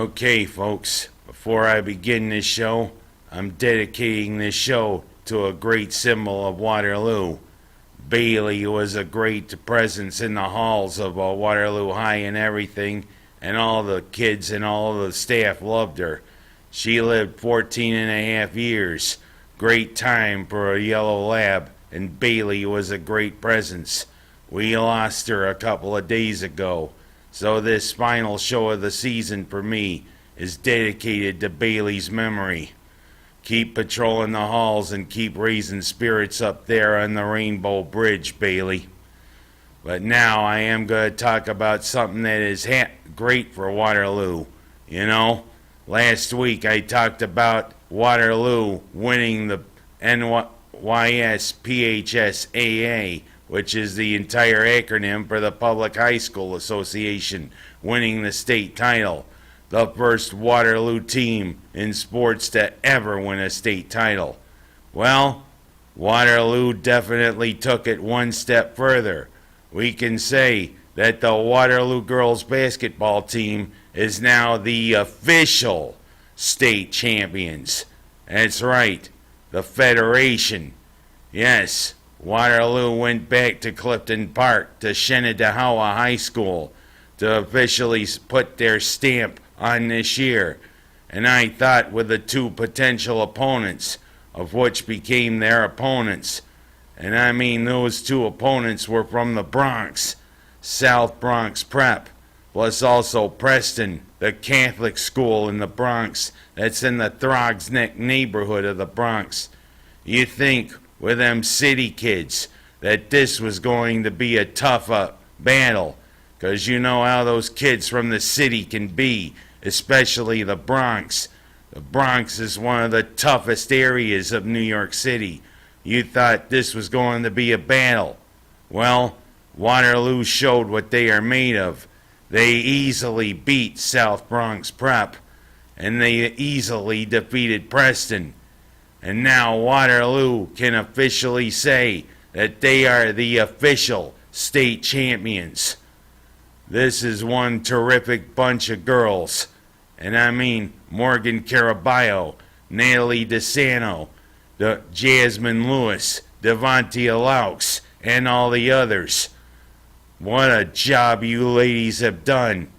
Okay, folks, before I begin this show, I'm dedicating this show to a great symbol of Waterloo. Bailey was a great presence in the halls of Waterloo High and everything, and all the kids and all the staff loved her. She lived 14 and a half years. Great time for a yellow lab, and Bailey was a great presence. We lost her a couple of days ago. So this final show of the season for me is dedicated to Bailey's memory. Keep patrolling the halls and keep raising spirits up there on the Rainbow Bridge, Bailey. But now I am going to talk about something that is great for Waterloo. You know, last week I talked about Waterloo winning the NYSPHSAA, which is the entire acronym for the Public High School Association, winning the state title. The first Waterloo team in sports to ever win a state title. Well, Waterloo definitely took it one step further. We can say that the Waterloo girls basketball team is now the official state champions. That's right, the Federation. Yes, Waterloo went back to Clifton Park to Shenandoah High School to officially put their stamp on this year. And I thought with the two potential opponents, of which became their opponents, and I mean those two opponents were from the Bronx, South Bronx Prep, plus also Preston, the Catholic school in the Bronx that's in the Throgs Neck neighborhood of the Bronx. You think with them city kids that this was going to be a tough battle, because you know how those kids from the city can be, especially the Bronx. The Bronx is one of the toughest areas of New York City. You thought this was going to be a battle. Well, Waterloo showed what they are made of. They easily beat South Bronx Prep, and they easily defeated Preston. And now Waterloo can officially say that they are the official state champions. This is one terrific bunch of girls. And I mean Morgan Caraballo, Natalie DeSanto, Jasmine Lewis, Devontia Laux, and all the others. What a job you ladies have done.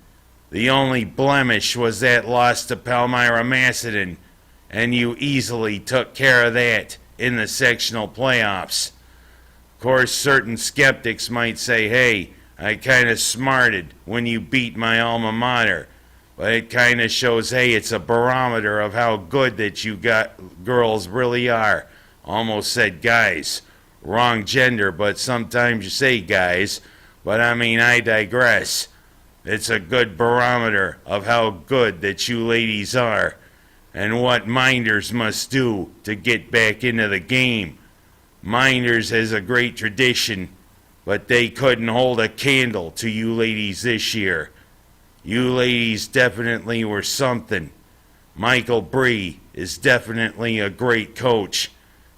The only blemish was that loss to Palmyra Macedon, and you easily took care of that in the sectional playoffs. Of course, certain skeptics might say, hey, I kind of smarted when you beat my alma mater. But it kind of shows, hey, it's a barometer of how good that you girls really are. Almost said guys. Wrong gender, but sometimes you say guys. But I mean, I digress. It's a good barometer of how good that you ladies are, and what Minders must do to get back into the game. Minders has a great tradition, but they couldn't hold a candle to you ladies this year. You ladies definitely were something. Michael Bree is definitely a great coach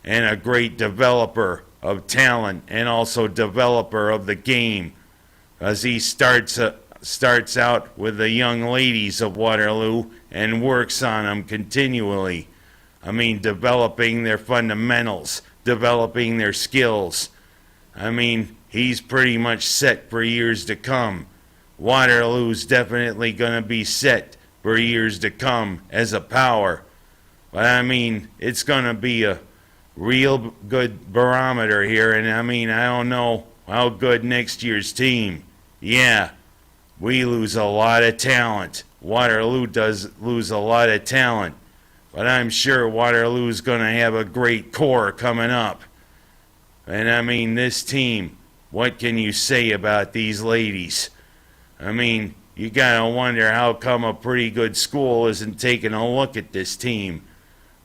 and a great developer of talent and also developer of the game, as he starts out with the young ladies of Waterloo and works on them continually. I mean, developing their fundamentals, developing their skills. I mean, he's pretty much set for years to come. Waterloo's definitely going to be set for years to come as a power. But I mean, it's going to be a real good barometer here. And I mean, I don't know how good next year's team. Yeah, we lose a lot of talent. Waterloo does lose a lot of talent. But I'm sure Waterloo's going to have a great core coming up. And I mean, this team, what can you say about these ladies? I mean, you gotta wonder how come a pretty good school isn't taking a look at this team.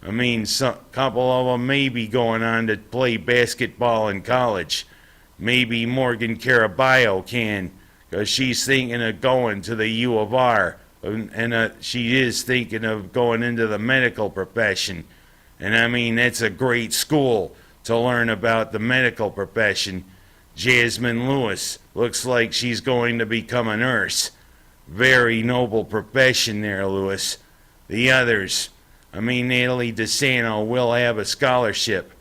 I mean, a couple of them may be going on to play basketball in college. Maybe Morgan Caraballo can, because she's thinking of going to the U of R, and she is thinking of going into the medical profession. And I mean, that's a great school to learn about the medical profession. Jasmine Lewis looks like she's going to become a nurse. Very noble profession there, Lewis. The others, Natalie DeSanto will have a scholarship.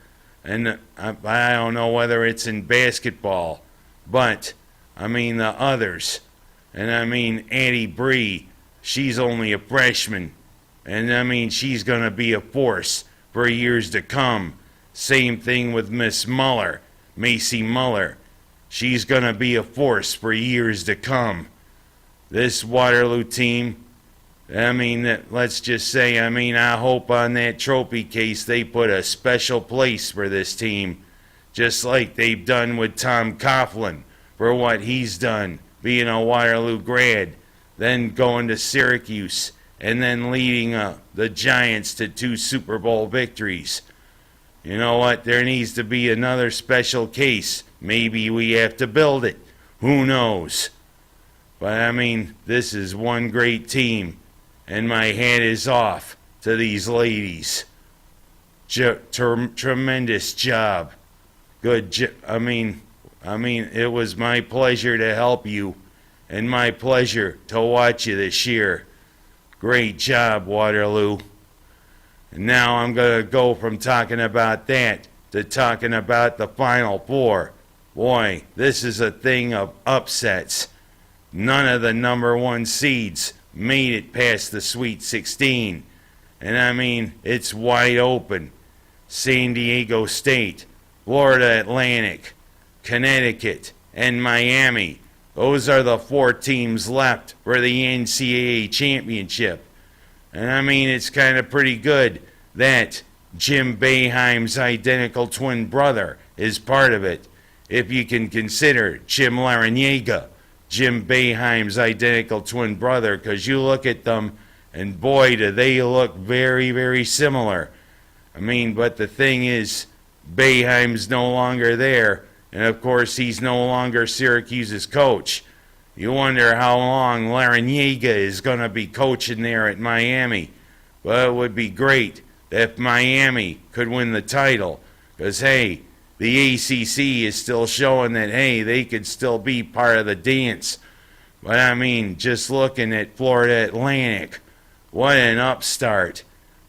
And I don't know whether it's in basketball, but, the others. And Addie Bree, she's only a freshman. And she's going to be a force for years to come. Same thing with Miss Muller, Macy Muller. She's going to be a force for years to come. This Waterloo team, let's just say, I hope on that trophy case they put a special place for this team, just like they've done with Tom Coughlin for what he's done, being a Waterloo grad, then going to Syracuse, and then leading the Giants to 2 Super Bowl victories. You know what? There needs to be another special case. Maybe we have to build it. Who knows? But this is one great team, and my hat is off to these ladies. Tremendous job. Good it was my pleasure to help you, and my pleasure to watch you this year. Great job, Waterloo. And now I'm going to go from talking about that to talking about the Final Four. Boy, this is a thing of upsets. None of the number 1 seeds made it past the Sweet 16. And it's wide open. San Diego State, Florida Atlantic, Connecticut, and Miami. Those are the 4 teams left for the NCAA championship. And it's kind of pretty good that Jim Boeheim's identical twin brother is part of it. If you can consider Jim Larrañaga, Jim Boeheim's identical twin brother, because you look at them and boy, do they look very, very similar. But the thing is, Boeheim's no longer there, and of course he's no longer Syracuse's coach. You wonder how long Larrañaga is going to be coaching there at Miami. Well, it would be great if Miami could win the title, because, hey, the ACC is still showing that, hey, they could still be part of the dance. But, just looking at Florida Atlantic, what an upstart.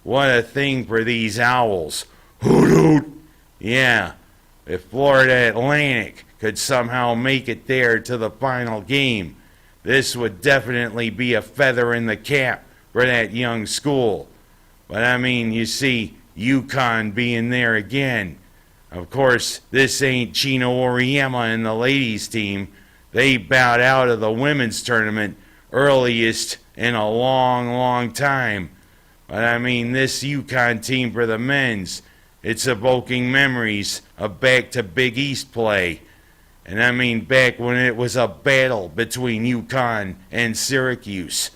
What a thing for these Owls. Hoot hoot! Yeah, if Florida Atlantic could somehow make it there to the final game, this would definitely be a feather in the cap for that young school. But you see, UConn being there again. Of course, this ain't Chino Oriema and the ladies team. They bowed out of the women's tournament earliest in a long, long time. But this UConn team for the men's, it's evoking memories of back to Big East play. And back when it was a battle between UConn and Syracuse.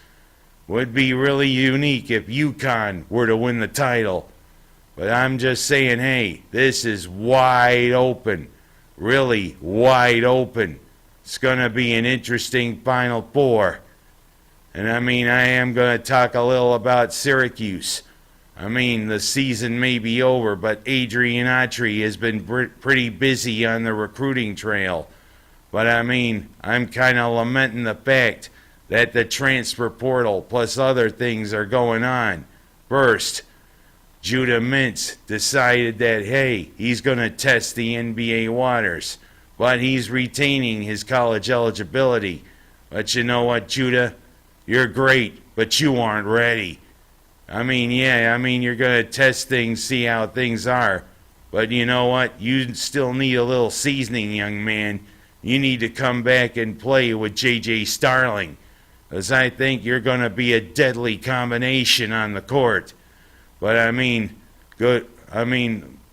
Would be really unique if UConn were to win the title. But I'm just saying, hey, this is wide open. Really wide open. It's going to be an interesting Final Four. And I am going to talk a little about Syracuse. The season may be over, but Adrian Autry has been pretty busy on the recruiting trail. But I'm kind of lamenting the fact that the transfer portal plus other things are going on. First, Judah Mintz decided that, hey, he's going to test the NBA waters, but he's retaining his college eligibility. But you know what, Judah? You're great, but you aren't ready. You're going to test things, see how things are. But you know what? You still need a little seasoning, young man. You need to come back and play with J.J. Starling, because I think you're going to be a deadly combination on the court. But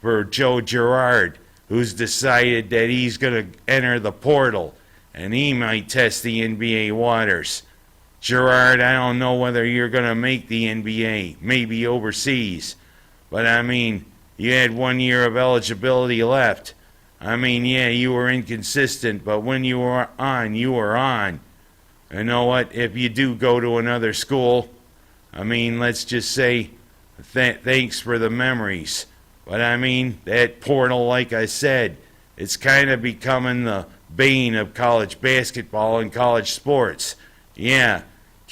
for Joe Girard, who's decided that he's going to enter the portal, and he might test the NBA waters. Girard, I don't know whether you're going to make the NBA, maybe overseas. But you had 1 year of eligibility left. You were inconsistent, but when you were on, you were on. You know what? If you do go to another school, let's just say thanks for the memories. But that portal, like I said, it's kind of becoming the bane of college basketball and college sports. Yeah,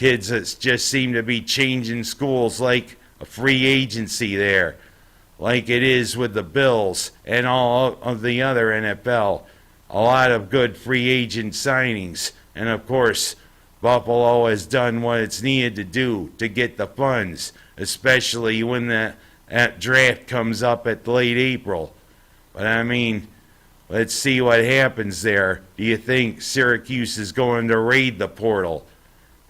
Kids that just seem to be changing schools like a free agency there, like it is with the Bills and all of the other NFL. A lot of good free agent signings. And of course, Buffalo has done what it's needed to do to get the funds, especially when that draft comes up at late April. But I mean, let's see what happens there. Do you think Syracuse is going to raid the portal?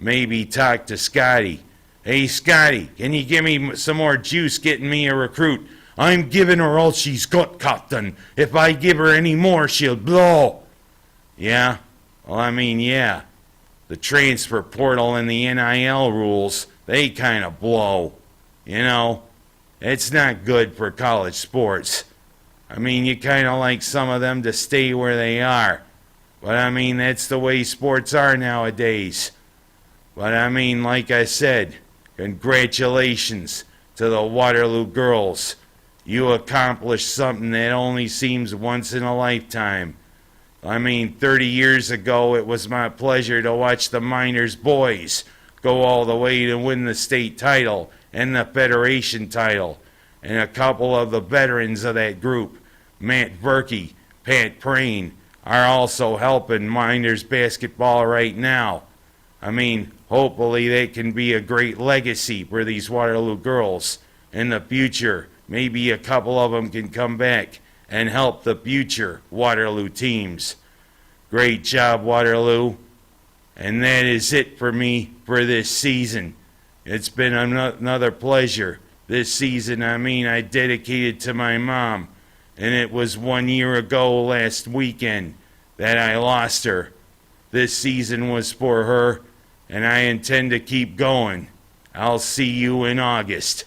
Maybe talk to Scotty. Hey, Scotty, can you give me some more juice getting me a recruit? I'm giving her all she's got, Captain. If I give her any more, she'll blow. Yeah? Well, I mean, yeah. The transfer portal and the NIL rules, they kind of blow. You know? It's not good for college sports. I mean, you kind of like some of them to stay where they are. But I mean, that's the way sports are nowadays. But I mean, like I said, congratulations to the Waterloo girls. You accomplished something that only seems once in a lifetime. I mean, 30 years ago, it was my pleasure to watch the Miners boys go all the way to win the state title and the federation title. And a couple of the veterans of that group, Matt Berkey, Pat Prain, are also helping Miners basketball right now. I mean, hopefully they can be a great legacy for these Waterloo girls in the future. Maybe a couple of them can come back and help the future Waterloo teams. Great job, Waterloo. And that is it for me for this season. It's been another pleasure. This season, I mean, I dedicated to my mom. And it was 1 year ago last weekend that I lost her. This season was for her, and I intend to keep going. I'll see you in August.